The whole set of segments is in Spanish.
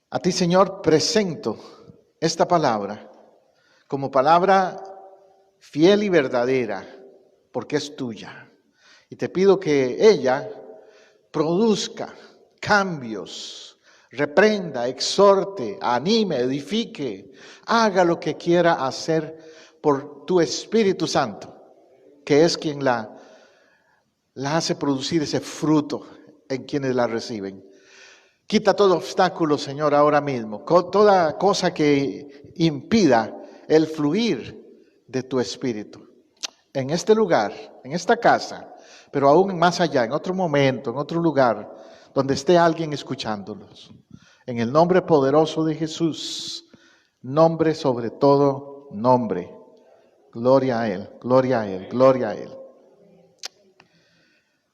A ti, Señor, presento esta palabra como palabra fiel y verdadera, porque es tuya. Y te pido que ella produzca cambios, reprenda, exhorte, anime, edifique, haga lo que quiera hacer por tu Espíritu Santo, que es quien la hace producir ese fruto en quienes la reciben. Quita todo obstáculo, Señor, ahora mismo, toda cosa que impida el fluir de tu Espíritu. En este lugar, en esta casa, pero aún más allá, en otro momento, en otro lugar, donde esté alguien escuchándolos. En el nombre poderoso de Jesús, nombre sobre todo nombre. Gloria a Él, gloria a Él, gloria a Él.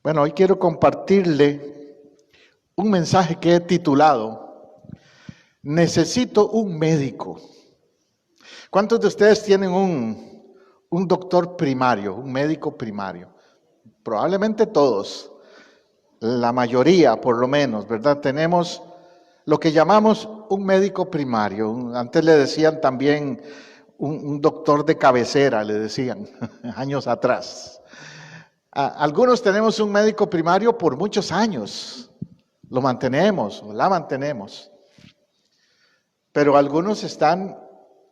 Bueno, hoy quiero compartirle un mensaje que he titulado Necesito un médico. ¿Cuántos de ustedes tienen un doctor primario, un médico primario? Probablemente todos, la mayoría por lo menos, ¿verdad? Tenemos lo que llamamos un médico primario. Antes le decían también un doctor de cabecera, le decían, años atrás. Algunos tenemos un médico primario por muchos años. Lo mantenemos o la mantenemos. Pero algunos están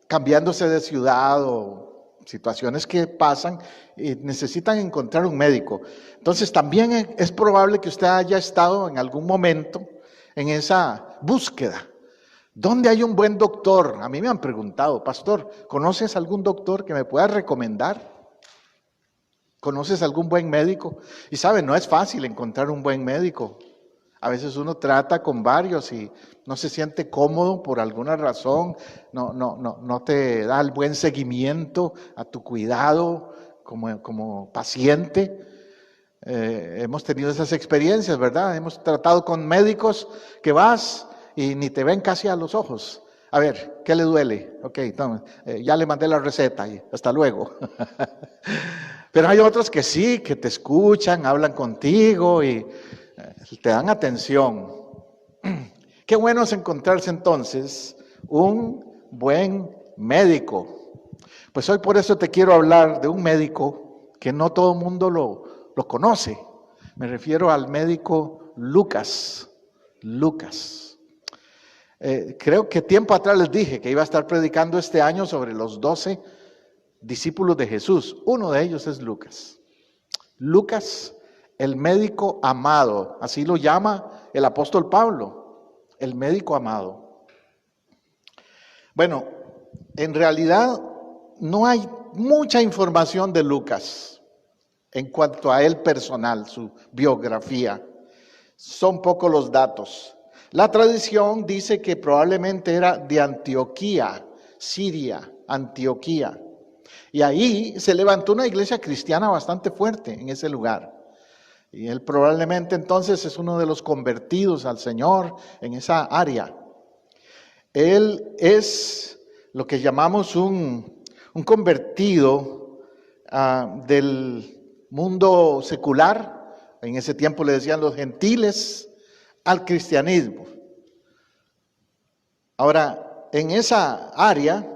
cambiándose de ciudad o situaciones que pasan y necesitan encontrar un médico. Entonces también es probable que usted haya estado en algún momento en esa búsqueda. ¿Dónde hay un buen doctor? A mí me han preguntado, pastor, ¿conoces algún doctor que me pueda recomendar? ¿Conoces algún buen médico? Y sabe, no es fácil encontrar un buen médico. A veces uno trata con varios y no se siente cómodo por alguna razón, no te da el buen seguimiento a tu cuidado como paciente. Hemos tenido esas experiencias, ¿verdad? Hemos tratado con médicos que vas y ni te ven casi a los ojos. A ver, ¿qué le duele? Ok, toma, ya le mandé la receta y hasta luego. Pero hay otros que sí, que te escuchan, hablan contigo y te dan atención. Qué bueno es encontrarse entonces un buen médico. Pues hoy por eso te quiero hablar de un médico que no todo el mundo lo conoce. Me refiero al médico Lucas. Creo que tiempo atrás les dije que iba a estar predicando este año sobre los 12 discípulos de Jesús. Uno de ellos es Lucas. Lucas, el médico amado, así lo llama el apóstol Pablo, el médico amado. Bueno, en realidad no hay mucha información de Lucas en cuanto a él personal, su biografía. Son pocos los datos. La tradición dice que probablemente era de Antioquía, Siria, Antioquía. Y ahí se levantó una iglesia cristiana bastante fuerte en ese lugar. Y él probablemente entonces es uno de los convertidos al Señor en esa área. Él es lo que llamamos un convertido del mundo secular. En ese tiempo le decían los gentiles al cristianismo. Ahora, en esa área,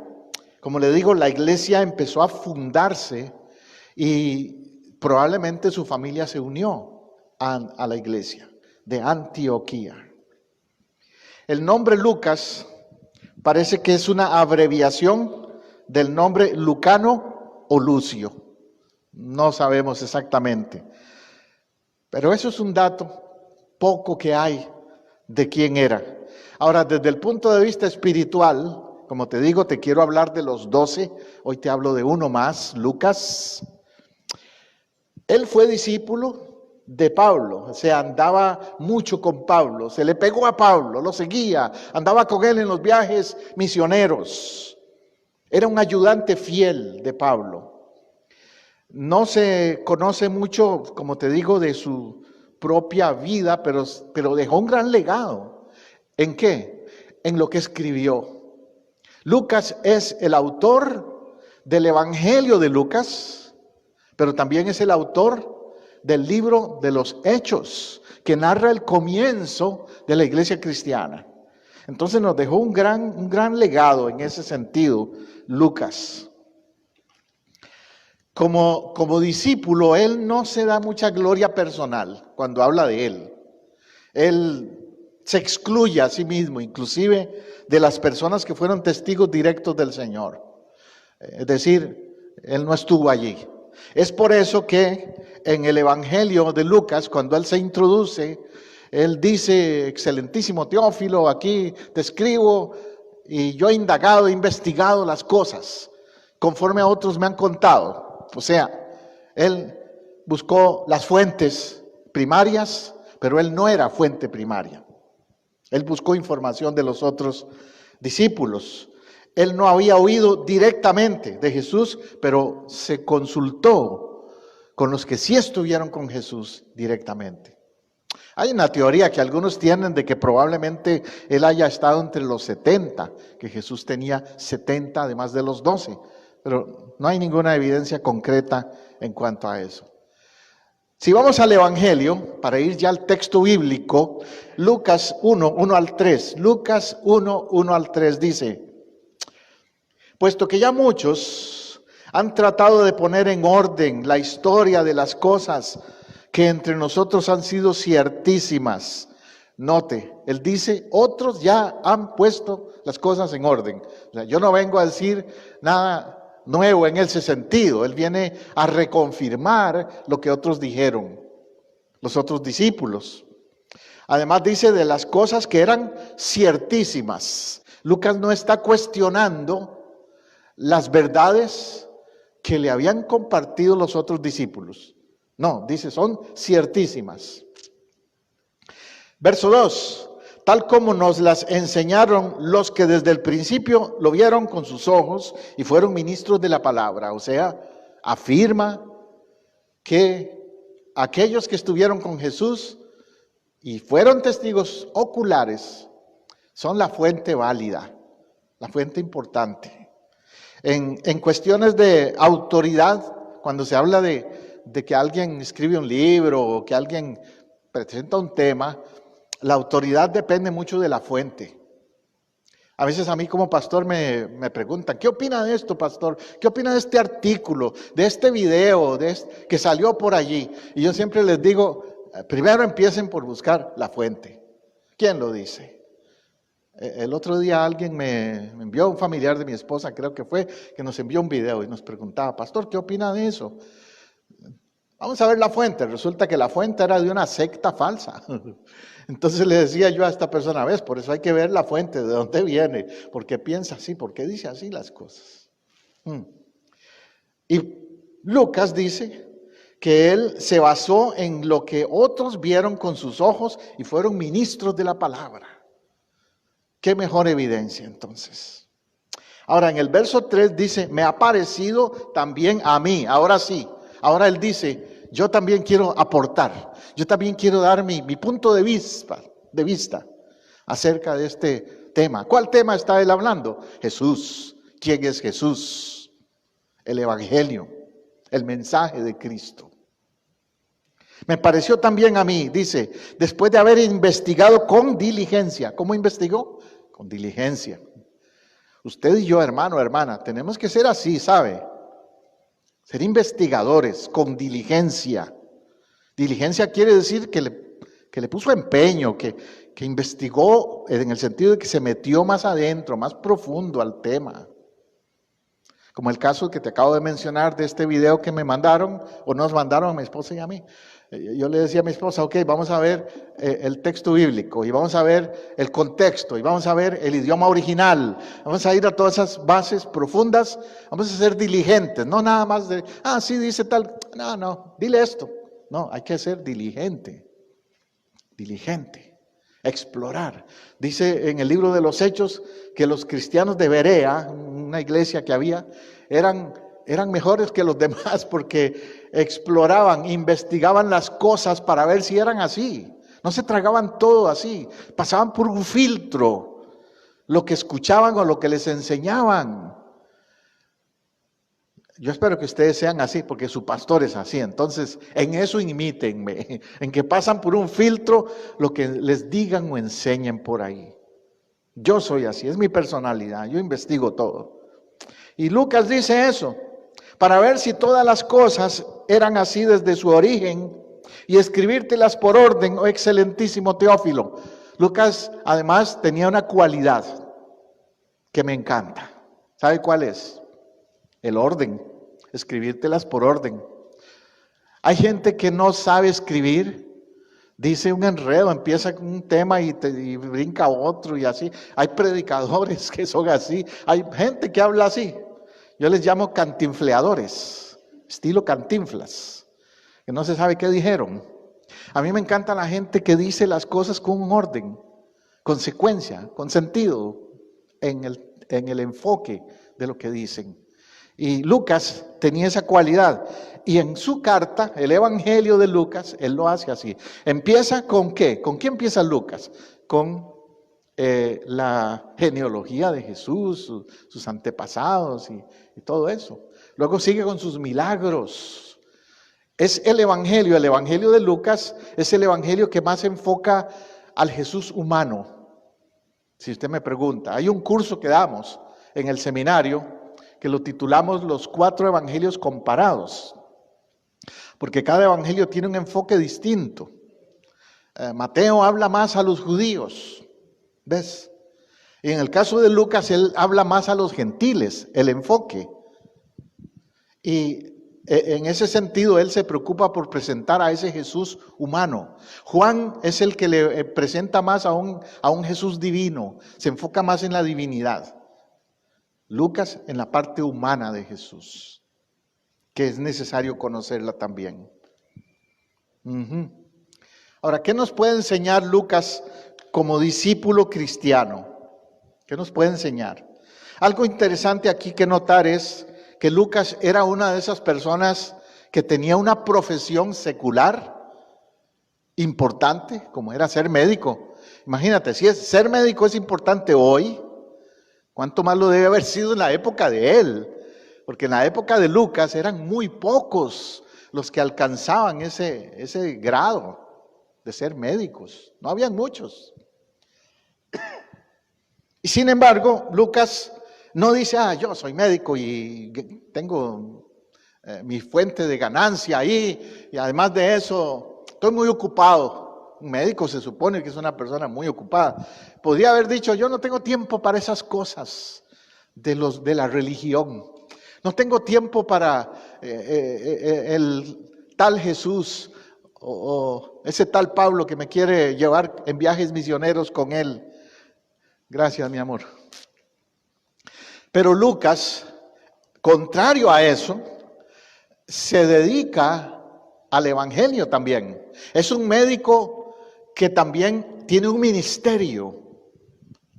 como le digo, la iglesia empezó a fundarse y probablemente su familia se unió a la iglesia de Antioquía. El nombre Lucas parece que es una abreviación del nombre Lucano o Lucio. No sabemos exactamente. Pero eso es un dato poco que hay de quién era. Ahora, desde el punto de vista espiritual, como te digo, te quiero hablar de los 12. Hoy te hablo de uno más, Lucas. Él fue discípulo de Pablo, o sea, andaba mucho con Pablo, se le pegó a Pablo, lo seguía, andaba con él en los viajes misioneros. Era un ayudante fiel de Pablo. No se conoce mucho, como te digo, de su propia vida, pero dejó un gran legado. ¿En qué? En lo que escribió. Lucas es el autor del Evangelio de Lucas, pero también es el autor del libro de los Hechos, que narra el comienzo de la iglesia cristiana. Entonces nos dejó un gran legado en ese sentido, Lucas. Como discípulo, él no se da mucha gloria personal cuando habla de él. Él se excluye a sí mismo, inclusive de las personas que fueron testigos directos del Señor. Es decir, él no estuvo allí. Es por eso que en el Evangelio de Lucas, cuando él se introduce, él dice: excelentísimo Teófilo, aquí te escribo y yo he indagado, he investigado las cosas conforme a otros me han contado. O sea, él buscó las fuentes primarias, pero él no era fuente primaria. Él buscó información de los otros discípulos. Él no había oído directamente de Jesús, pero se consultó con los que sí estuvieron con Jesús directamente. Hay una teoría que algunos tienen de que probablemente él haya estado entre los 70, que Jesús tenía 70 además de los 12, pero no hay ninguna evidencia concreta en cuanto a eso. Si vamos al Evangelio, para ir ya al texto bíblico, Lucas 1, 1 al 3. Lucas 1, 1 al 3 dice: puesto que ya muchos han tratado de poner en orden la historia de las cosas que entre nosotros han sido ciertísimas. Note, él dice, otros ya han puesto las cosas en orden. O sea, yo no vengo a decir nada nuevo en ese sentido. Él viene a reconfirmar lo que otros dijeron, los otros discípulos. Además dice de las cosas que eran ciertísimas. Lucas no está cuestionando las verdades que le habían compartido los otros discípulos. No, dice, son ciertísimas. Verso 2. Tal como nos las enseñaron los que desde el principio lo vieron con sus ojos y fueron ministros de la palabra. O sea, afirma que aquellos que estuvieron con Jesús y fueron testigos oculares son la fuente válida, la fuente importante. En cuestiones de autoridad, cuando se habla de que alguien escribe un libro o que alguien presenta un tema, la autoridad depende mucho de la fuente. A veces a mí como pastor me preguntan, ¿qué opina de esto, pastor? ¿Qué opina de este artículo, de este video, que salió por allí? Y yo siempre les digo, primero empiecen por buscar la fuente. ¿Quién lo dice? El otro día alguien me envió, un familiar de mi esposa, creo que fue, que nos envió un video y nos preguntaba, pastor, ¿qué opina de eso? Vamos a ver la fuente. Resulta que la fuente era de una secta falsa. Entonces le decía yo a esta persona, ves, por eso hay que ver la fuente, de dónde viene, por qué piensa así, por qué dice así las cosas. Y Lucas dice que él se basó en lo que otros vieron con sus ojos y fueron ministros de la palabra. ¿Qué mejor evidencia entonces? Ahora en el verso 3 dice, me ha parecido también a mí. Ahora sí, ahora él dice, yo también quiero aportar, yo también quiero dar mi punto de vista acerca de este tema. ¿Cuál tema está él hablando? Jesús. ¿Quién es Jesús? El Evangelio, el mensaje de Cristo. Me pareció también a mí, dice, después de haber investigado con diligencia. ¿Cómo investigó? Con diligencia. Usted y yo, hermano, hermana, tenemos que ser así, ¿sabe? Ser investigadores con diligencia. Diligencia quiere decir que le puso empeño, que investigó en el sentido de que se metió más adentro, más profundo al tema. Como el caso que te acabo de mencionar de este video que me mandaron, o nos mandaron a mi esposa y a mí. Yo le decía a mi esposa, ok, vamos a ver el texto bíblico, y vamos a ver el contexto, y vamos a ver el idioma original, vamos a ir a todas esas bases profundas, vamos a ser diligentes, no nada más de, sí dice tal, no, dile esto. No, hay que ser diligente, explorar. Dice en el libro de los Hechos que los cristianos de Berea, una iglesia que había, eran mejores que los demás porque exploraban, investigaban las cosas para ver si eran así. No se tragaban todo así, pasaban por un filtro lo que escuchaban o lo que les enseñaban. Yo espero que ustedes sean así, porque su pastor es así. Entonces, en eso imítenme, en que pasan por un filtro lo que les digan o enseñen por ahí. Yo soy así, es mi personalidad, yo investigo todo. Y Lucas dice eso, para ver si todas las cosas eran así desde su origen y escribírtelas por orden, oh excelentísimo Teófilo. Lucas además tenía una cualidad que me encanta. ¿Sabe cuál es? El orden, escribírtelas por orden. Hay gente que no sabe escribir, dice un enredo, empieza con un tema y brinca otro y así. Hay predicadores que son así, hay gente que habla así. Yo les llamo cantinfleadores, estilo Cantinflas, que no se sabe qué dijeron. A mí me encanta la gente que dice las cosas con un orden, con secuencia, con sentido, en el enfoque de lo que dicen. Y Lucas tenía esa cualidad. Y en su carta, el Evangelio de Lucas, él lo hace así. Empieza ¿con qué? ¿Con qué empieza Lucas? Con la genealogía de Jesús, sus antepasados y todo eso. Luego sigue con sus milagros. Es el Evangelio de Lucas es el Evangelio que más enfoca al Jesús humano. Si usted me pregunta, hay un curso que damos en el seminario que lo titulamos Los 4 Evangelios comparados, porque cada evangelio tiene un enfoque distinto. Mateo habla más a los judíos, ¿ves? Y en el caso de Lucas, él habla más a los gentiles, el enfoque. Y en ese sentido, él se preocupa por presentar a ese Jesús humano. Juan es el que le presenta más a un Jesús divino, se enfoca más en la divinidad. Lucas en la parte humana de Jesús, que es necesario conocerla también. Ahora, ¿qué nos puede enseñar Lucas como discípulo cristiano? ¿Qué nos puede enseñar? Algo interesante aquí que notar es que Lucas era una de esas personas que tenía una profesión secular importante, como era ser médico. Imagínate, si ser médico es importante hoy, ¿cuánto más lo debe haber sido en la época de él? Porque en la época de Lucas eran muy pocos los que alcanzaban ese grado de ser médicos. No habían muchos. Y sin embargo, Lucas no dice, yo soy médico y tengo mi fuente de ganancia ahí, y además de eso, estoy muy ocupado. Un médico se supone que es una persona muy ocupada. Podría haber dicho, yo no tengo tiempo para esas cosas de la religión. No tengo tiempo para el tal Jesús o ese tal Pablo que me quiere llevar en viajes misioneros con él. Gracias, mi amor. Pero Lucas, contrario a eso, se dedica al evangelio también. Es un médico que también tiene un ministerio.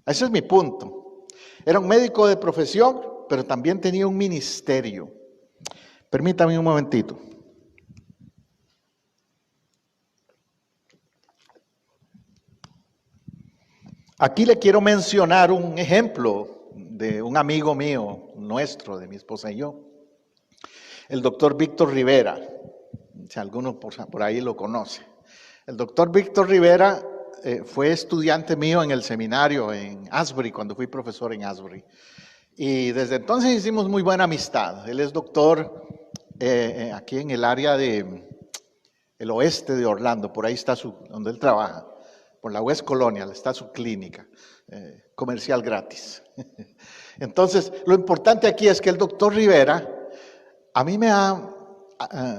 Ese es mi punto. Era un médico de profesión, pero también tenía un ministerio. Permítame un momentito. Aquí le quiero mencionar un ejemplo de un amigo mío, nuestro, de mi esposa y yo, el doctor Víctor Rivera, si alguno por ahí lo conoce. El doctor Víctor Rivera fue estudiante mío en el seminario en Asbury, cuando fui profesor en Asbury. Y desde entonces hicimos muy buena amistad. Él es doctor aquí en el área el oeste de Orlando, por ahí está donde él trabaja. Por la West Colonial está su clínica, comercial gratis. Entonces, lo importante aquí es que el doctor Rivera a mí me ha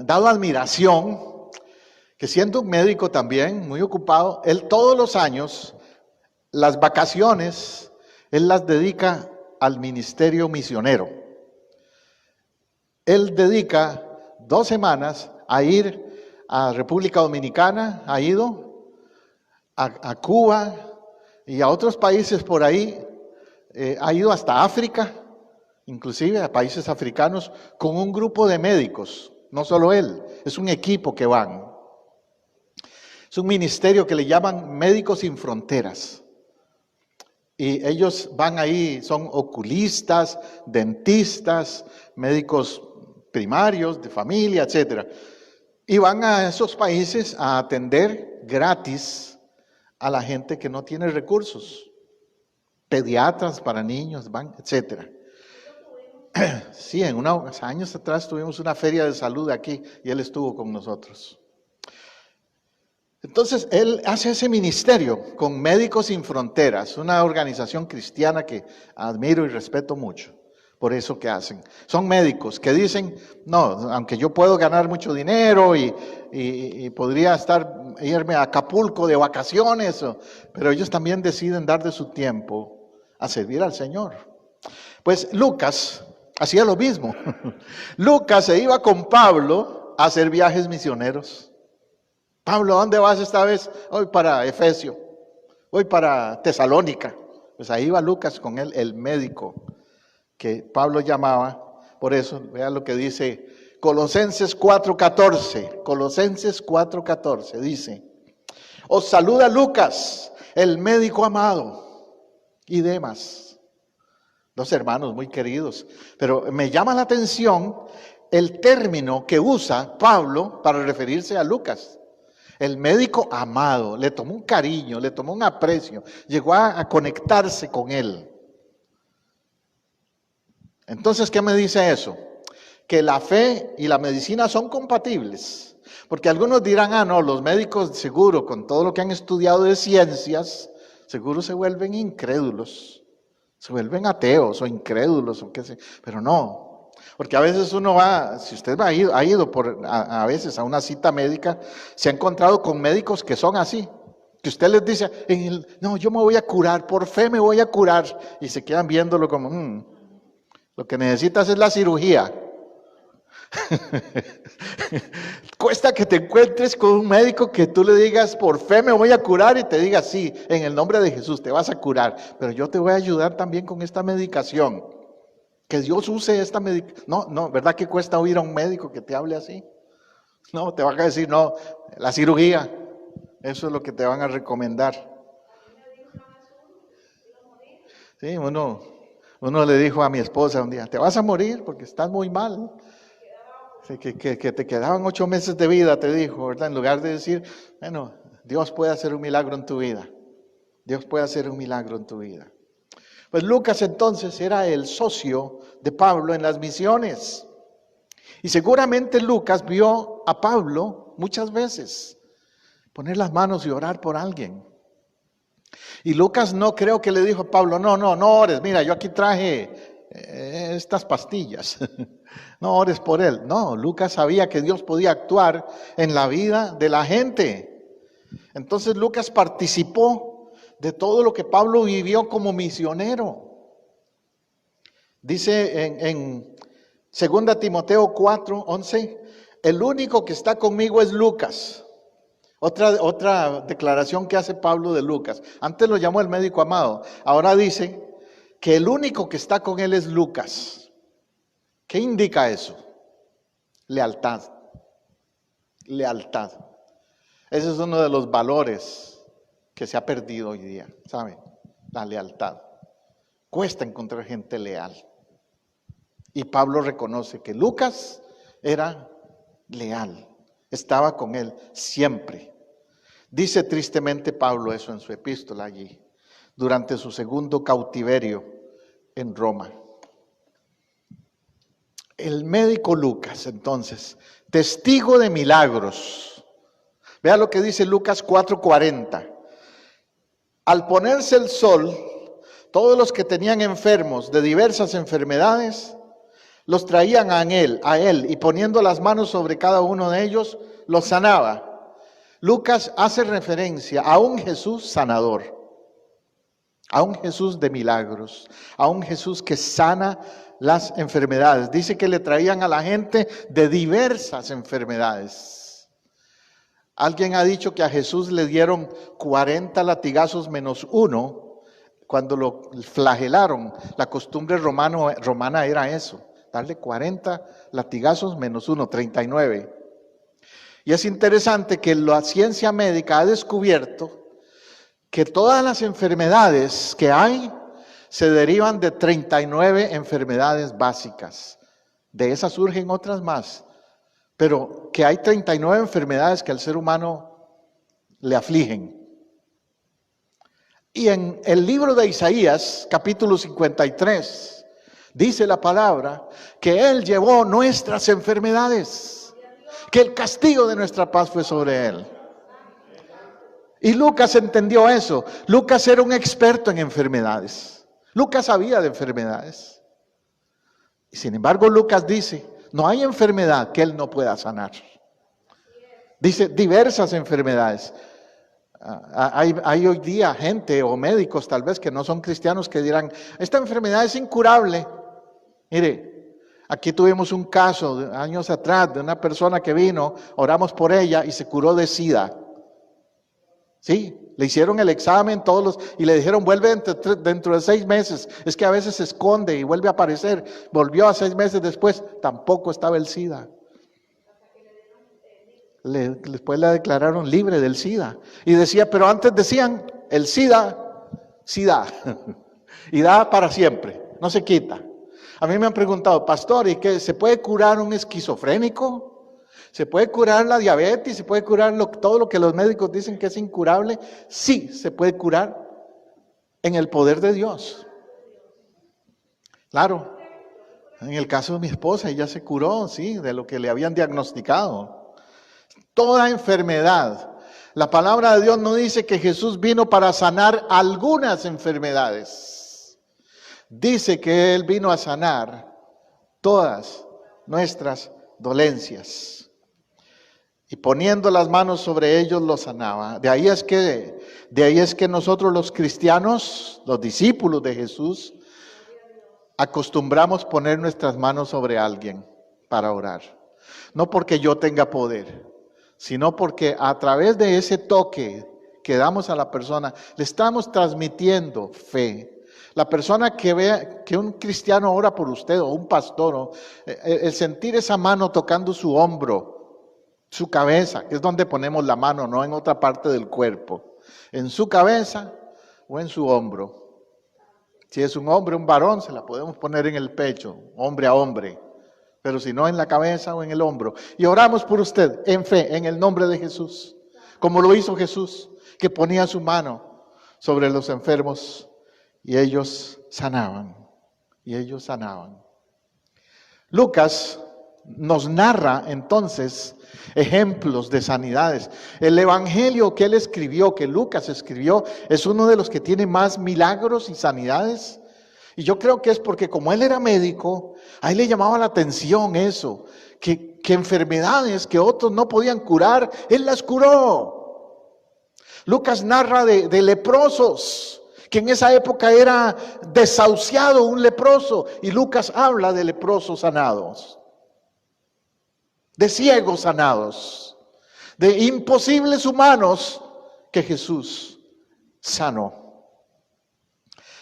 dado admiración, que siendo un médico también, muy ocupado, él todos los años, las vacaciones, él las dedica al ministerio misionero. Él dedica 2 semanas a ir a República Dominicana, ha ido, a Cuba y a otros países por ahí, ha ido hasta África, inclusive a países africanos, con un grupo de médicos, no solo él, es un equipo que van. Es un ministerio que le llaman Médicos Sin Fronteras. Y ellos van ahí, son oculistas, dentistas, médicos primarios, de familia, etc. Y van a esos países a atender gratis a la gente que no tiene recursos. pediatras para niños, van, etcétera. Sí, unos años atrás tuvimos una feria de salud aquí y él estuvo con nosotros. Entonces, él hace ese ministerio con Médicos Sin Fronteras, una organización cristiana que admiro y respeto mucho por eso que hacen. Son médicos que dicen, no, aunque yo puedo ganar mucho dinero y podría irme a Acapulco de vacaciones, pero ellos también deciden dar de su tiempo a servir al Señor. Pues Lucas hacía lo mismo. Lucas se iba con Pablo a hacer viajes misioneros. Pablo, ¿a dónde vas esta vez? Voy para Efesio, voy para Tesalónica. Pues ahí va Lucas con él, el médico que Pablo llamaba. Por eso, vean lo que dice Colosenses 4:14. Colosenses 4:14 dice: os saluda Lucas, el médico amado, y Demas. Dos hermanos muy queridos. Pero me llama la atención el término que usa Pablo para referirse a Lucas. El médico amado, le tomó un cariño, le tomó un aprecio, llegó a conectarse con él. Entonces, ¿qué me dice eso? Que la fe y la medicina son compatibles. Porque algunos dirán, no, los médicos seguro, con todo lo que han estudiado de ciencias, seguro se vuelven incrédulos, se vuelven ateos o incrédulos, o qué sé, pero no. Porque a veces uno va, si usted ha ido a veces a una cita médica, se ha encontrado con médicos que son así, que usted les dice, no, yo me voy a curar, por fe me voy a curar, y se quedan viéndolo como, lo que necesitas es la cirugía. Cuesta que te encuentres con un médico que tú le digas, por fe me voy a curar, y te diga, sí, en el nombre de Jesús te vas a curar, pero yo te voy a ayudar también con esta medicación. Que Dios use esta medicación. No, ¿verdad que cuesta oír a un médico que te hable así? No, te van a decir, no, la cirugía, eso es lo que te van a recomendar. Sí, uno le dijo a mi esposa un día, te vas a morir porque estás muy mal. Que te quedaban 8 meses de vida, te dijo, ¿verdad? En lugar de decir, bueno, Dios puede hacer un milagro en tu vida. Dios puede hacer un milagro en tu vida. Pues Lucas entonces era el socio de Pablo en las misiones. Y seguramente Lucas vio a Pablo muchas veces poner las manos y orar por alguien. Y Lucas no creo que le dijo a Pablo, no ores, mira, yo aquí traje estas pastillas. No ores por él. No, Lucas sabía que Dios podía actuar en la vida de la gente. Entonces Lucas participó de todo lo que Pablo vivió como misionero. Dice en 2 Timoteo 4:11, el único que está conmigo es Lucas. Otra declaración que hace Pablo de Lucas. Antes lo llamó el médico amado, ahora dice que el único que está con él es Lucas. ¿Qué indica eso? Lealtad. Lealtad. Ese es uno de los valores que se ha perdido hoy día, ¿sabe? La lealtad. Cuesta encontrar gente leal. Y Pablo reconoce que Lucas era leal, estaba con él siempre. Dice tristemente Pablo eso en su epístola allí, durante su segundo cautiverio en Roma. El médico Lucas, entonces, testigo de milagros. Vea lo que dice Lucas 4:40. Al ponerse el sol, todos los que tenían enfermos de diversas enfermedades, los traían a él, y poniendo las manos sobre cada uno de ellos, los sanaba. Lucas hace referencia a un Jesús sanador, a un Jesús de milagros, a un Jesús que sana las enfermedades. Dice que le traían a la gente de diversas enfermedades. Alguien ha dicho que a Jesús le dieron 40 latigazos menos uno cuando lo flagelaron. La costumbre romana era eso, darle 40 latigazos menos uno, 39. Y es interesante que la ciencia médica ha descubierto que todas las enfermedades que hay se derivan de 39 enfermedades básicas. De esas surgen otras más. Pero que hay 39 enfermedades que al ser humano le afligen. Y en el libro de Isaías, capítulo 53, dice la palabra que Él llevó nuestras enfermedades, que el castigo de nuestra paz fue sobre Él. Y Lucas entendió eso. Lucas era un experto en enfermedades. Lucas sabía de enfermedades. Y sin embargo, Lucas dice, no hay enfermedad que Él no pueda sanar. Dice diversas enfermedades. Hay hoy día gente o médicos tal vez que no son cristianos que dirán, esta enfermedad es incurable. Mire, aquí tuvimos un caso de años atrás de una persona que vino, oramos por ella y se curó de SIDA. Sí, le hicieron el examen y le dijeron vuelve dentro de 6 meses. Es que a veces se esconde y vuelve a aparecer. Volvió a 6 meses después, tampoco estaba el SIDA. Después la declararon libre del SIDA. Y decía, pero antes decían, el SIDA, y da para siempre, no se quita. A mí me han preguntado, pastor, ¿y qué? ¿Se puede curar un esquizofrénico? ¿Se puede curar la diabetes? ¿Se puede curar todo lo que los médicos dicen que es incurable? Sí, se puede curar en el poder de Dios. Claro, en el caso de mi esposa, ella se curó, sí, de lo que le habían diagnosticado. Toda enfermedad. La palabra de Dios no dice que Jesús vino para sanar algunas enfermedades. Dice que Él vino a sanar todas nuestras dolencias. Y poniendo las manos sobre ellos los sanaba. De ahí es que nosotros los cristianos, los discípulos de Jesús, acostumbramos poner nuestras manos sobre alguien para orar. No porque yo tenga poder, sino porque a través de ese toque que damos a la persona, le estamos transmitiendo fe. La persona que vea que un cristiano ora por usted o un pastor, el sentir esa mano tocando su hombro, su cabeza, que es donde ponemos la mano, no en otra parte del cuerpo, en su cabeza o en su hombro. Si es un hombre, un varón, se la podemos poner en el pecho, hombre a hombre, pero si no en la cabeza o en el hombro. Y oramos por usted en fe, en el nombre de Jesús, como lo hizo Jesús, que ponía su mano sobre los enfermos y ellos sanaban, Lucas nos narra entonces ejemplos de sanidades. El evangelio que él escribió, que Lucas escribió, es uno de los que tiene más milagros y sanidades. Y yo creo que es porque como él era médico, a él le llamaba la atención eso, que enfermedades que otros no podían curar, él las curó. Lucas narra de leprosos, que en esa época era desahuciado un leproso, y Lucas habla de leprosos sanados. De ciegos sanados, de imposibles humanos que Jesús sanó.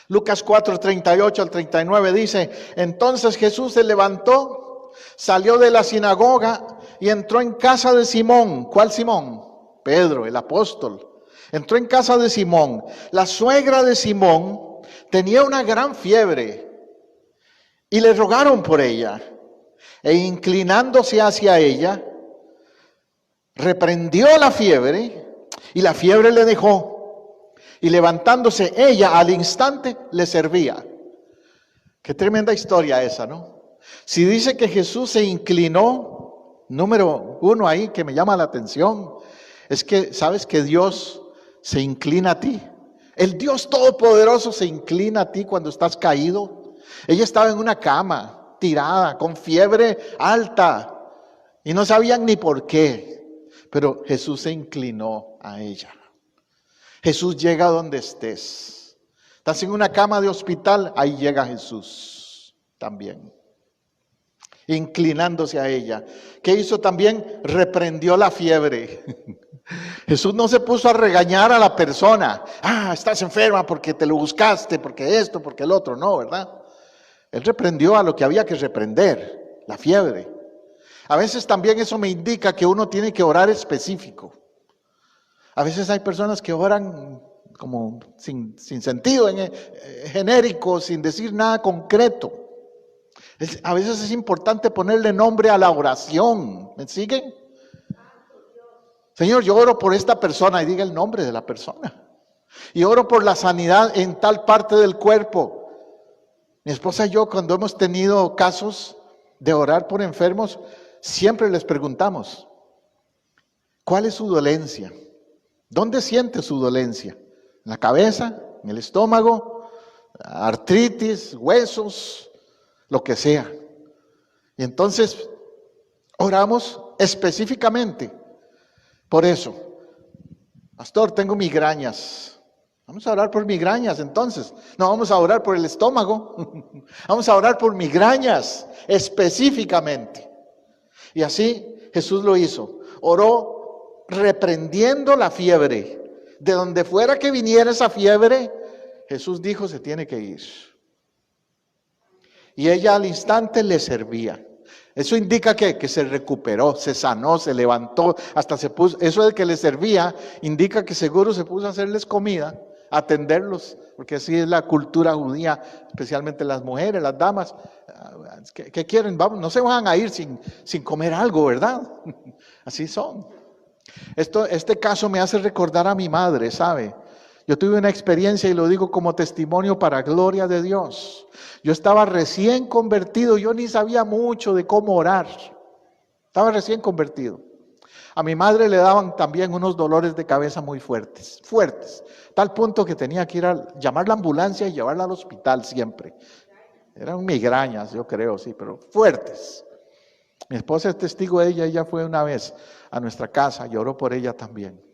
Lucas 4, 38 al 39 dice, entonces Jesús se levantó, salió de la sinagoga y entró en casa de Simón. ¿Cuál Simón? Pedro, el apóstol. Entró en casa de Simón. La suegra de Simón tenía una gran fiebre y le rogaron por ella. E inclinándose hacia ella, reprendió la fiebre y la fiebre le dejó. Y levantándose ella al instante le servía. Qué tremenda historia esa, ¿no? Si dice que Jesús se inclinó, número 1 ahí que me llama la atención, es que sabes que Dios se inclina a ti. El Dios Todopoderoso se inclina a ti cuando estás caído. Ella estaba en una cama, tirada, con fiebre alta, y no sabían ni por qué, pero Jesús se inclinó a ella. Jesús llega donde estés. Estás en una cama de hospital, ahí llega Jesús también, inclinándose a ella. ¿Qué hizo también? Reprendió la fiebre. Jesús no se puso a regañar a la persona. Estás enferma porque te lo buscaste, porque esto, porque el otro. No, ¿verdad? Él reprendió a lo que había que reprender, la fiebre. A veces también eso me indica que uno tiene que orar específico. A veces hay personas que oran como sin sentido, genérico, sin decir nada concreto. A veces es importante ponerle nombre a la oración. ¿Me siguen? Señor, yo oro por esta persona y diga el nombre de la persona. Y oro por la sanidad en tal parte del cuerpo. Mi esposa y yo, cuando hemos tenido casos de orar por enfermos, siempre les preguntamos, ¿cuál es su dolencia? ¿Dónde siente su dolencia? ¿En la cabeza? ¿En el estómago? ¿Artritis? ¿Huesos? Lo que sea. Y entonces oramos específicamente por eso. Pastor, tengo migrañas. Vamos a orar por migrañas entonces. No, vamos a orar por el estómago. Vamos a orar por migrañas específicamente. Y así Jesús lo hizo. Oró reprendiendo la fiebre. De donde fuera que viniera esa fiebre, Jesús dijo, se tiene que ir. Y ella al instante le servía. Eso indica que se recuperó, se sanó, se levantó, hasta se puso, eso de que le servía, indica que seguro se puso a hacerles comida, a atenderlos, porque así es la cultura judía, especialmente las mujeres, las damas. ¿Qué quieren? Vamos, no se van a ir sin comer algo, ¿verdad? Así son. Este caso me hace recordar a mi madre, ¿sabe? Yo tuve una experiencia y lo digo como testimonio para gloria de Dios. Yo estaba recién convertido, yo ni sabía mucho de cómo orar. Estaba recién convertido. A mi madre le daban también unos dolores de cabeza muy fuertes, tal punto que tenía que ir a llamar la ambulancia y llevarla al hospital siempre. Eran migrañas, yo creo, sí, pero fuertes. Mi esposa es testigo de ella fue una vez a nuestra casa, lloró por ella también.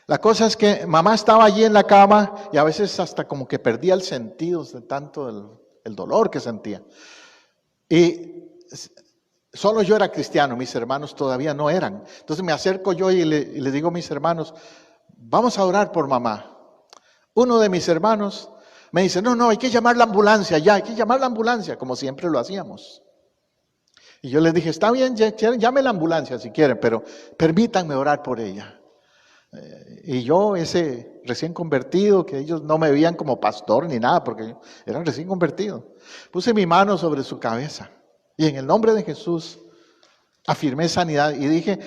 La cosa es que mamá estaba allí en la cama y a veces hasta como que perdía el sentido de tanto el dolor que sentía. Y solo yo era cristiano, mis hermanos todavía no eran. Entonces me acerco yo y le digo a mis hermanos, vamos a orar por mamá. Uno de mis hermanos me dice, no, hay que llamar la ambulancia ya, hay que llamar la ambulancia, como siempre lo hacíamos. Y yo les dije, está bien, llame la ambulancia si quieren, pero permítanme orar por ella. Y yo, ese recién convertido, que ellos no me veían como pastor ni nada, porque yo era recién convertido, puse mi mano sobre su cabeza y en el nombre de Jesús afirmé sanidad y dije,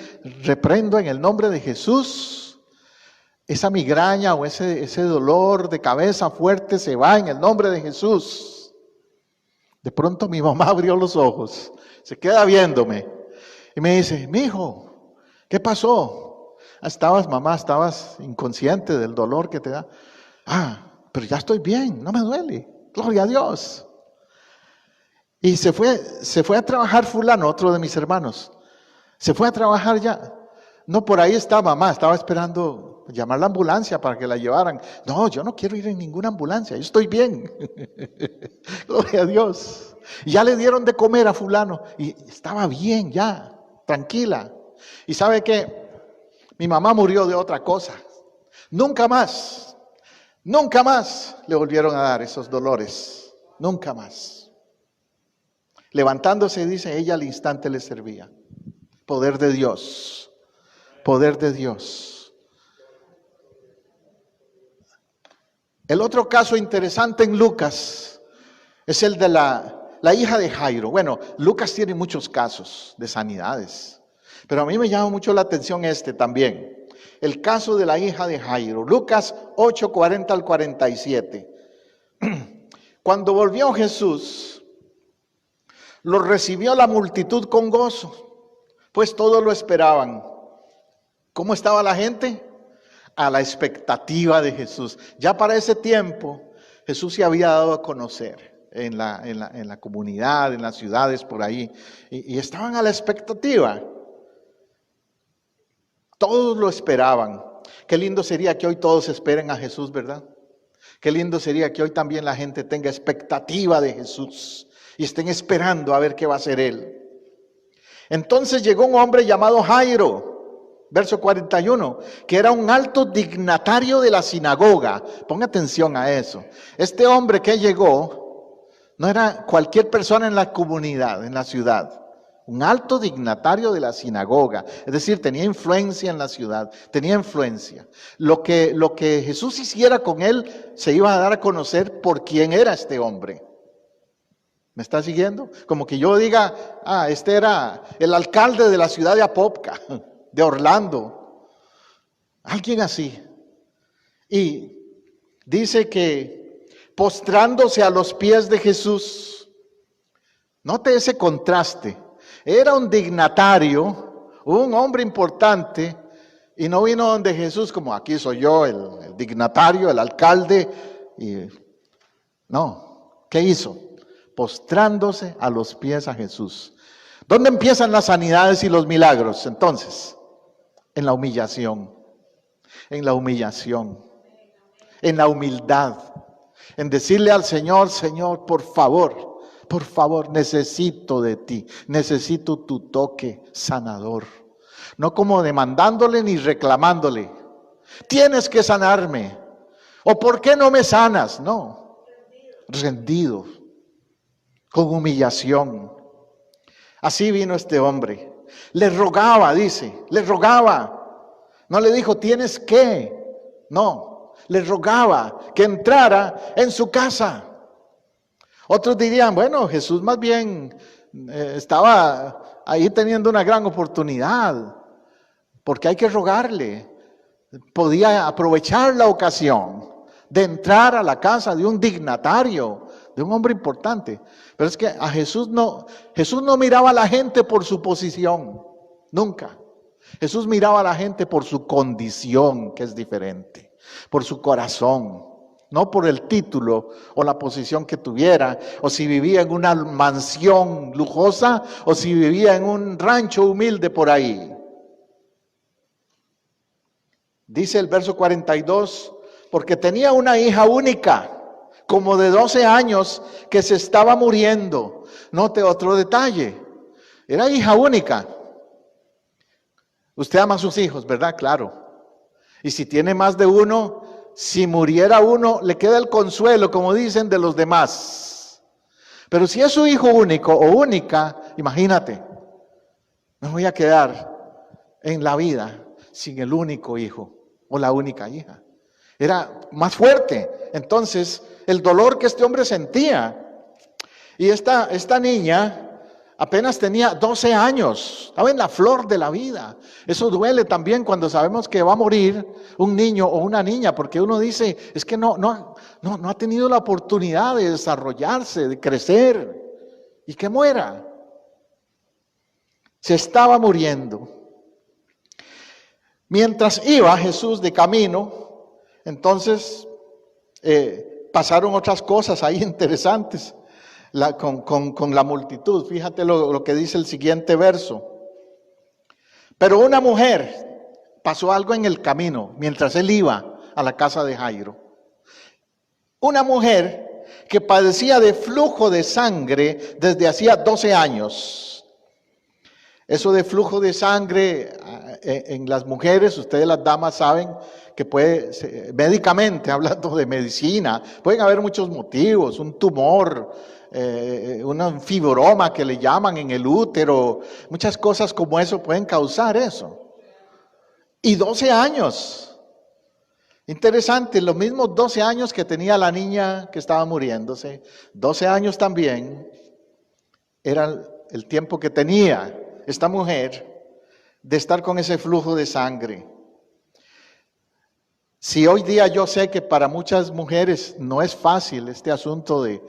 reprendo en el nombre de Jesús esa migraña o ese dolor de cabeza fuerte, se va en el nombre de Jesús. De pronto mi mamá abrió los ojos, se queda viéndome y me dice, mijo, ¿qué pasó? Estabas inconsciente del dolor que te da. Pero ya estoy bien, no me duele. Gloria a Dios. Y se fue a trabajar fulano, otro de mis hermanos. Se fue a trabajar ya. No, por ahí está mamá, estaba esperando llamar la ambulancia para que la llevaran. No, yo no quiero ir en ninguna ambulancia, yo estoy bien. Gloria a Dios. Y ya le dieron de comer a fulano y estaba bien ya, tranquila. ¿Y sabe qué? Mi mamá murió de otra cosa. Nunca más le volvieron a dar esos dolores. Nunca más. Levantándose, dice, ella al instante le servía. Poder de Dios. Poder de Dios. El otro caso interesante en Lucas es el de la hija de Jairo. Bueno, Lucas tiene muchos casos de sanidades. Pero a mí me llama mucho la atención también. El caso de la hija de Jairo. Lucas 8, 40 al 47. Cuando volvió Jesús, lo recibió la multitud con gozo, pues todos lo esperaban. ¿Cómo estaba la gente? A la expectativa de Jesús. Ya para ese tiempo, Jesús se había dado a conocer en la comunidad, en las ciudades por ahí. Y estaban a la expectativa. Todos lo esperaban. Qué lindo sería que hoy todos esperen a Jesús, ¿verdad? Qué lindo sería que hoy también la gente tenga expectativa de Jesús y estén esperando a ver qué va a hacer Él. Entonces llegó un hombre llamado Jairo, verso 41, que era un alto dignatario de la sinagoga. Ponga atención a eso. Este hombre que llegó no era cualquier persona en la comunidad, en la ciudad. Un alto dignatario de la sinagoga, es decir, tenía influencia en la ciudad, tenía influencia. Lo que Jesús hiciera con él se iba a dar a conocer por quién era este hombre. ¿Me está siguiendo? Como que yo diga, este era el alcalde de la ciudad de Apopka, de Orlando, alguien así. Y dice que postrándose a los pies de Jesús, note ese contraste, era un dignatario, un hombre importante, y no vino donde Jesús como aquí soy yo, el dignatario, el alcalde, y no, ¿qué hizo? Postrándose a los pies a Jesús. ¿Dónde empiezan las sanidades y los milagros entonces? En la humillación, en la humillación, en la humildad, en decirle al Señor, Señor, por favor, necesito de ti, necesito tu toque sanador. No como demandándole ni reclamándole, tienes que sanarme, o ¿por qué no me sanas? No, rendido, con humillación. Así vino este hombre. Le rogaba, dice, le rogaba. No le dijo, tienes que. No, le rogaba que entrara en su casa. Otros dirían, bueno, Jesús más bien estaba ahí teniendo una gran oportunidad, porque hay que rogarle. Podía aprovechar la ocasión de entrar a la casa de un dignatario, de un hombre importante. Pero es que a Jesús no miraba a la gente por su posición, nunca. Jesús miraba a la gente por su condición, que es diferente, por su corazón, no por el título o la posición que tuviera, o si vivía en una mansión lujosa, o si vivía en un rancho humilde por ahí. Dice el verso 42, porque tenía una hija única, como de 12 años, que se estaba muriendo. Note otro detalle, era hija única. Usted ama a sus hijos, ¿verdad? Claro. Y si tiene más de uno, si muriera uno, le queda el consuelo, como dicen, de los demás. Pero si es su hijo único o única, imagínate, me voy a quedar en la vida sin el único hijo o la única hija. Era más fuerte. Entonces, el dolor que este hombre sentía. Y esta niña apenas tenía 12 años, estaba en la flor de la vida. Eso duele también cuando sabemos que va a morir un niño o una niña, porque uno dice, es que no ha tenido la oportunidad de desarrollarse, de crecer, y que muera. Se estaba muriendo. Mientras iba Jesús de camino, entonces pasaron otras cosas ahí interesantes con la multitud. Fíjate lo que dice el siguiente verso. Pero una mujer, pasó algo en el camino, mientras él iba a la casa de Jairo. Una mujer que padecía de flujo de sangre desde hacía 12 años. Eso de flujo de sangre en las mujeres, ustedes las damas saben que puede, médicamente, hablando de medicina, pueden haber muchos motivos, un tumor, un fibroma que le llaman en el útero, muchas cosas como eso pueden causar eso. Y 12 años, interesante, los mismos 12 años que tenía la niña que estaba muriéndose, 12 años también era el tiempo que tenía esta mujer de estar con ese flujo de sangre. Si hoy día yo sé que para muchas mujeres no es fácil este asunto de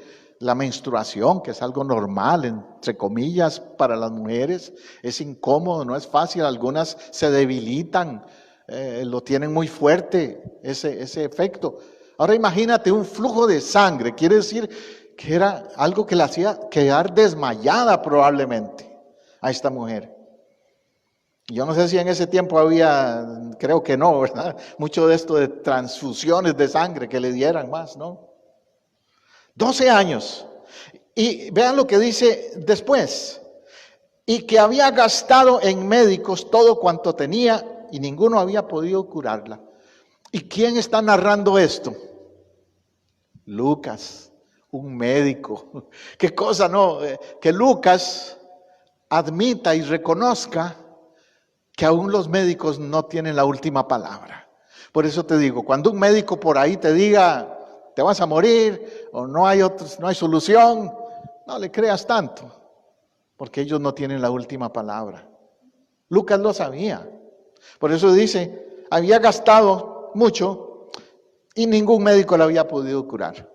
la menstruación, que es algo normal, entre comillas, para las mujeres, es incómodo, no es fácil, algunas se debilitan, lo tienen muy fuerte ese efecto. Ahora imagínate un flujo de sangre, quiere decir que era algo que la hacía quedar desmayada probablemente a esta mujer. Yo no sé si en ese tiempo había, creo que no, ¿verdad? Mucho de esto de transfusiones de sangre que le dieran más, ¿no? 12 años. Y vean lo que dice después. Y que había gastado en médicos todo cuanto tenía y ninguno había podido curarla. ¿Y quién está narrando esto? Lucas, un médico. Qué cosa, ¿no? Que Lucas admita y reconozca que aún los médicos no tienen la última palabra. Por eso te digo, cuando un médico por ahí te diga, te vas a morir, o no hay solución, no le creas tanto, porque ellos no tienen la última palabra. Lucas lo sabía. Por eso dice, había gastado mucho y ningún médico la había podido curar.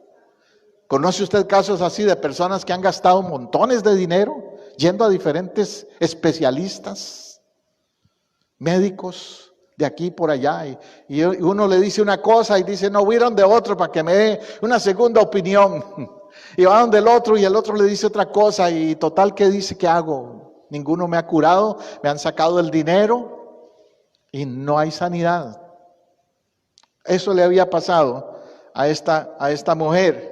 ¿Conoce usted casos así de personas que han gastado montones de dinero yendo a diferentes especialistas, médicos de aquí y por allá? Y uno le dice una cosa y dice, no, hubieron de otro para que me dé una segunda opinión. Y va donde el otro y el otro le dice otra cosa y total, ¿qué dice? ¿Qué hago? Ninguno me ha curado, me han sacado el dinero y no hay sanidad. Eso le había pasado a esta mujer.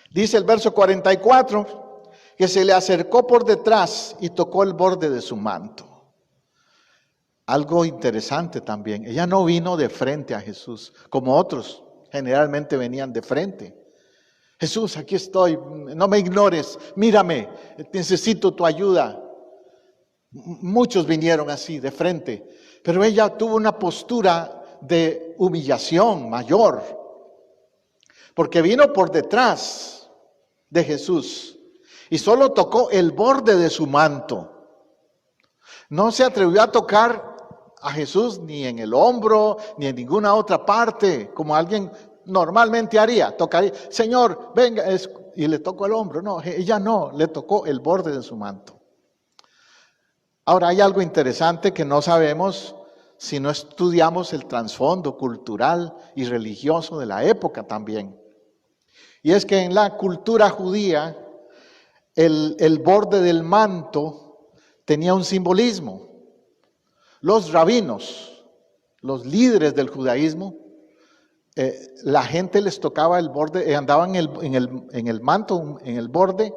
Dice el verso 44, que se le acercó por detrás y tocó el borde de su manto. Algo interesante también, ella no vino de frente a Jesús, como otros generalmente venían de frente. Jesús, aquí estoy, no me ignores, mírame, necesito tu ayuda. Muchos vinieron así, de frente, pero ella tuvo una postura de humillación mayor, porque vino por detrás de Jesús y solo tocó el borde de su manto. No se atrevió a tocar a Jesús ni en el hombro, ni en ninguna otra parte, como alguien normalmente haría. Tocaría, Señor, venga, y le tocó el hombro. No, ella no, le tocó el borde de su manto. Ahora, hay algo interesante que no sabemos si no estudiamos el trasfondo cultural y religioso de la época también. Y es que en la cultura judía, el borde del manto tenía un simbolismo. Los rabinos, los líderes del judaísmo, la gente les tocaba el borde, andaban en el manto, en el borde,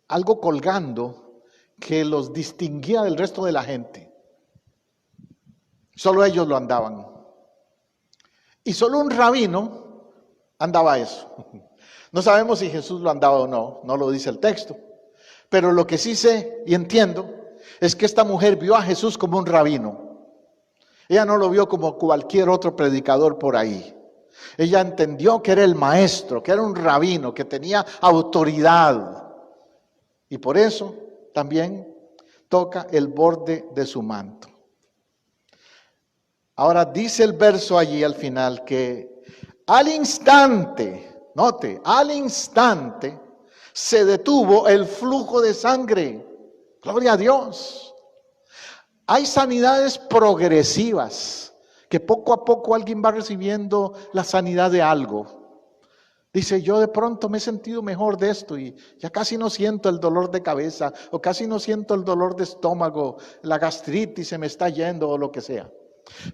algo colgando que los distinguía del resto de la gente. Solo ellos lo andaban. Y solo un rabino andaba eso. No sabemos si Jesús lo andaba o no, no lo dice el texto. Pero lo que sí sé y entiendo es que esta mujer vio a Jesús como un rabino. Ella no lo vio como cualquier otro predicador por ahí. Ella entendió que era el maestro, que era un rabino, que tenía autoridad. Y por eso también toca el borde de su manto. Ahora dice el verso allí al final que al instante, note, al instante se detuvo el flujo de sangre. Gloria a Dios. Hay sanidades progresivas, que poco a poco alguien va recibiendo la sanidad de algo. Dice, yo de pronto me he sentido mejor de esto y ya casi no siento el dolor de cabeza o casi no siento el dolor de estómago, la gastritis se me está yendo o lo que sea.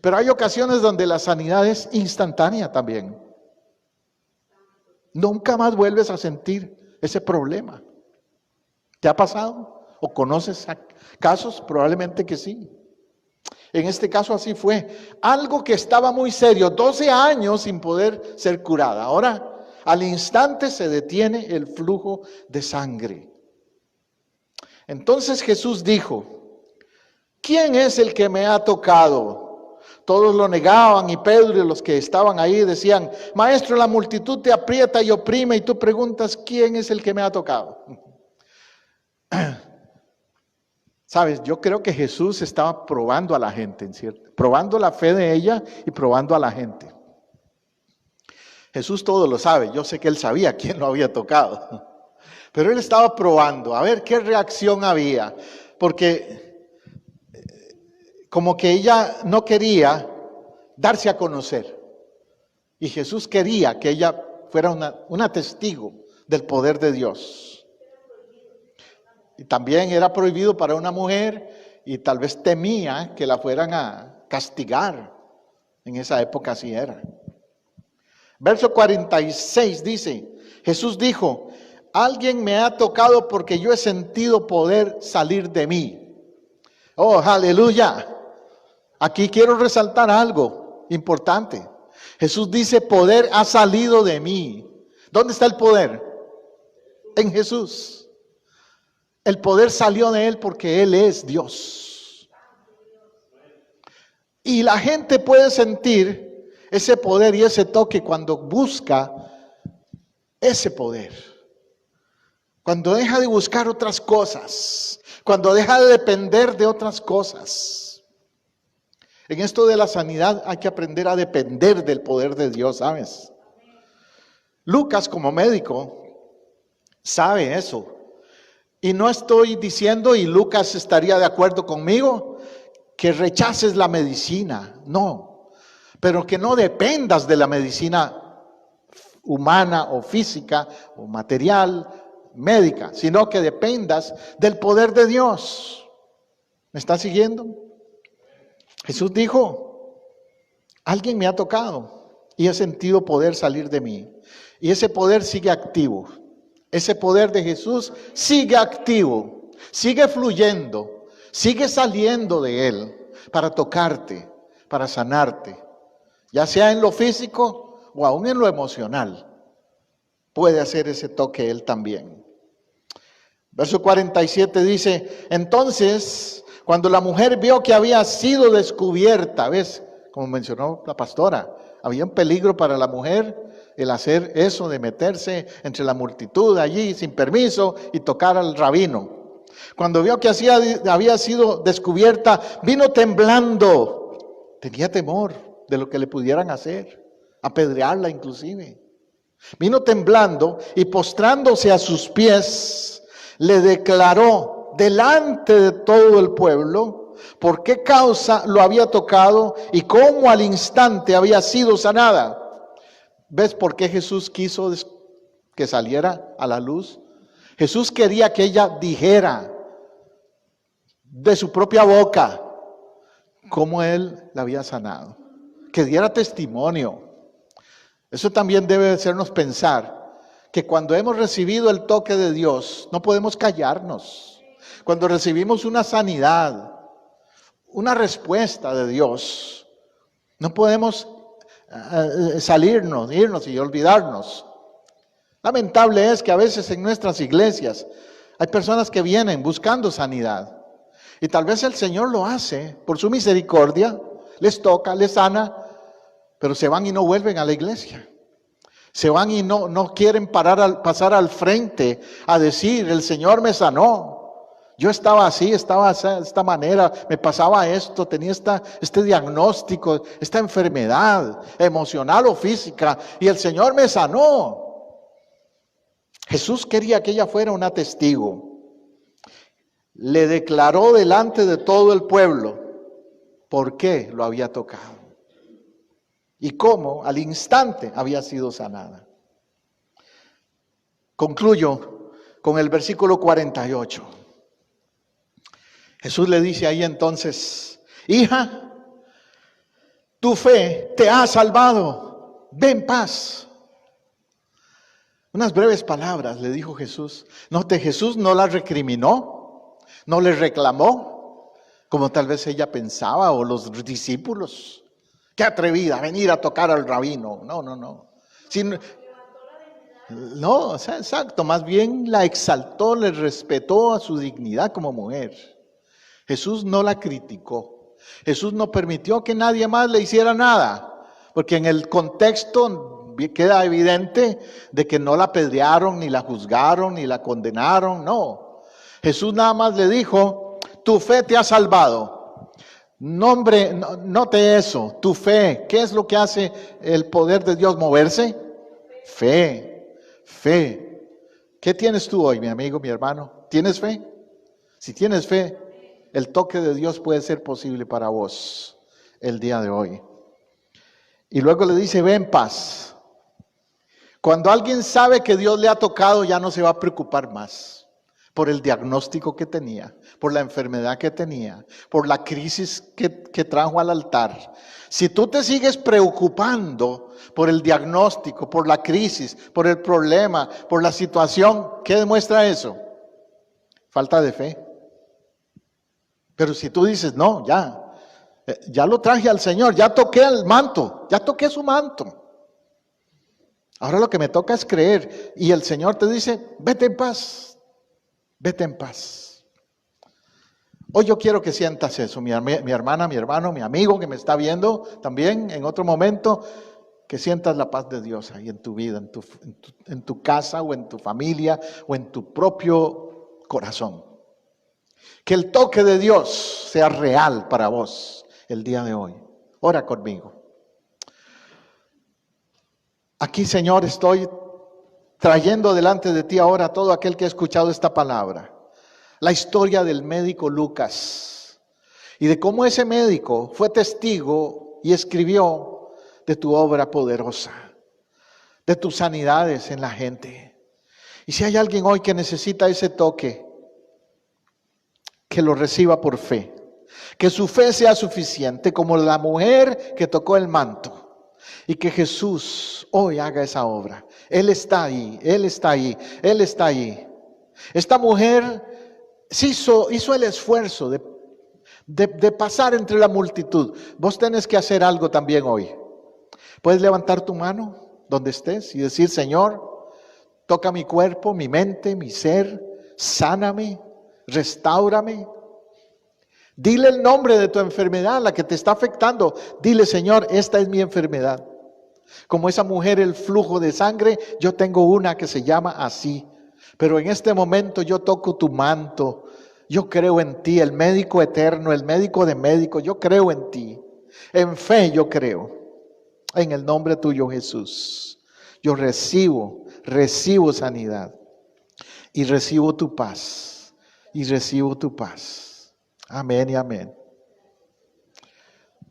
Pero hay ocasiones donde la sanidad es instantánea también. Nunca más vuelves a sentir ese problema. ¿Te ha pasado? ¿O conoces casos? Probablemente que sí. En este caso así fue. Algo que estaba muy serio, 12 años sin poder ser curada. Ahora, al instante se detiene el flujo de sangre. Entonces Jesús dijo, ¿quién es el que me ha tocado? Todos lo negaban y Pedro y los que estaban ahí decían, maestro, la multitud te aprieta y oprime y tú preguntas, ¿quién es el que me ha tocado? Sabes, yo creo que Jesús estaba probando a la gente, ¿cierto? Probando la fe de ella y probando a la gente. Jesús todo lo sabe, yo sé que él sabía quién lo había tocado, pero él estaba probando a ver qué reacción había, porque como que ella no quería darse a conocer. Y Jesús quería que ella fuera una testigo del poder de Dios. Y también era prohibido para una mujer y tal vez temía que la fueran a castigar. En esa época así era. Verso 46 dice, Jesús dijo, alguien me ha tocado porque yo he sentido poder salir de mí. Oh, aleluya. Aquí quiero resaltar algo importante. Jesús dice, poder ha salido de mí. ¿Dónde está el poder? En Jesús. El poder salió de Él porque Él es Dios. Y la gente puede sentir ese poder y ese toque cuando busca ese poder. Cuando deja de buscar otras cosas. Cuando deja de depender de otras cosas. En esto de la sanidad hay que aprender a depender del poder de Dios, ¿sabes? Lucas, como médico, sabe eso. Y no estoy diciendo, y Lucas estaría de acuerdo conmigo, que rechaces la medicina, no. Pero que no dependas de la medicina humana o física o material, médica, sino que dependas del poder de Dios. ¿Me está siguiendo? Jesús dijo, alguien me ha tocado y he sentido poder salir de mí. Y ese poder sigue activo. Ese poder de Jesús sigue activo, sigue fluyendo, sigue saliendo de Él para tocarte, para sanarte. Ya sea en lo físico o aún en lo emocional. Puede hacer ese toque Él también. Verso 47 dice, entonces, cuando la mujer vio que había sido descubierta, ¿ves? Como mencionó la pastora, había un peligro para la mujer el hacer eso de meterse entre la multitud allí sin permiso y tocar al rabino. Cuando vio que había sido descubierta, vino temblando. Tenía temor de lo que le pudieran hacer, apedrearla inclusive. Vino temblando y postrándose a sus pies, le declaró delante de todo el pueblo por qué causa lo había tocado y cómo al instante había sido sanada. ¿Ves por qué Jesús quiso que saliera a la luz? Jesús quería que ella dijera de su propia boca cómo Él la había sanado. Que diera testimonio. Eso también debe hacernos pensar que cuando hemos recibido el toque de Dios, no podemos callarnos. Cuando recibimos una sanidad, una respuesta de Dios, no podemos irnos y olvidarnos. Lamentable es que a veces en nuestras iglesias hay personas que vienen buscando sanidad. Y tal vez el Señor lo hace por su misericordia, les toca, les sana, pero se van y no vuelven a la iglesia. Se van y no quieren pasar al frente a decir, el Señor me sanó. Yo estaba así, estaba de esta manera, me pasaba esto, tenía este diagnóstico, esta enfermedad emocional o física, y el Señor me sanó. Jesús quería que ella fuera una testigo. Le declaró delante de todo el pueblo por qué lo había tocado y cómo al instante había sido sanada. Concluyo con el versículo 48. Jesús le dice ahí entonces, hija, tu fe te ha salvado, ve en paz. Unas breves palabras le dijo Jesús. Note, Jesús no la recriminó, no le reclamó, como tal vez ella pensaba o los discípulos. Qué atrevida, venir a tocar al rabino. No. No, o sea, exacto, más bien la exaltó, le respetó a su dignidad como mujer. Jesús no la criticó. Jesús no permitió que nadie más le hiciera nada, porque en el contexto queda evidente de que no la apedrearon, ni la juzgaron, ni la condenaron, no. Jesús nada más le dijo, tu fe te ha salvado. Note eso, tu fe. ¿Qué es lo que hace el poder de Dios moverse? Fe. ¿Qué tienes tú hoy, mi amigo, mi hermano? ¿Tienes fe? Si tienes fe, el toque de Dios puede ser posible para vos el día de hoy. Y luego le dice, ve en paz. Cuando alguien sabe que Dios le ha tocado, ya no se va a preocupar más por el diagnóstico que tenía, por la enfermedad que tenía, por la crisis que trajo al altar. Si tú te sigues preocupando por el diagnóstico, por la crisis, por el problema, por la situación, ¿qué demuestra eso? Falta de fe. Pero si tú dices, no, ya lo traje al Señor, ya toqué el manto, ya toqué su manto. Ahora lo que me toca es creer. Y el Señor te dice, vete en paz, vete en paz. Hoy yo quiero que sientas eso, mi hermana, mi hermano, mi amigo que me está viendo también en otro momento, que sientas la paz de Dios ahí en tu vida, en tu casa o en tu familia o en tu propio corazón. Que el toque de Dios sea real para vos el día de hoy. Ora conmigo. Aquí, Señor, estoy trayendo delante de ti ahora a todo aquel que ha escuchado esta palabra. La historia del médico Lucas y de cómo ese médico fue testigo y escribió de tu obra poderosa, de tus sanidades en la gente. Y si hay alguien hoy que necesita ese toque, que lo reciba por fe, que su fe sea suficiente como la mujer que tocó el manto y que Jesús hoy haga esa obra. Él está ahí, Él está ahí, Él está ahí. Esta mujer hizo el esfuerzo de pasar entre la multitud. Vos tenés que hacer algo también hoy. Puedes levantar tu mano donde estés y decir: Señor, toca mi cuerpo, mi mente, mi ser, sáname, restáurame. Dile el nombre de tu enfermedad, la que te está afectando. Dile: Señor, esta es mi enfermedad. Como esa mujer, el flujo de sangre, yo tengo una que se llama así. Pero en este momento yo toco tu manto. Yo creo en ti, el médico eterno, el médico de médicos. Yo creo en ti. En fe yo creo. En el nombre tuyo, Jesús. Yo recibo sanidad. Y recibo tu paz. Y recibo tu paz. Amén y amén.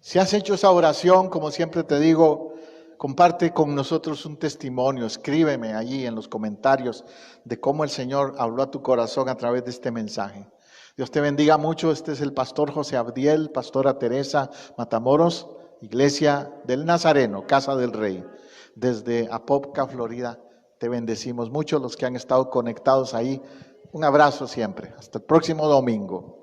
Si has hecho esa oración, como siempre te digo, comparte con nosotros un testimonio. Escríbeme allí en los comentarios de cómo el Señor habló a tu corazón a través de este mensaje. Dios te bendiga mucho. Este es el pastor José Abdiel, pastora Teresa Matamoros, Iglesia del Nazareno, Casa del Rey. Desde Apopka, Florida, te bendecimos mucho los que han estado conectados ahí. Un abrazo siempre. Hasta el próximo domingo.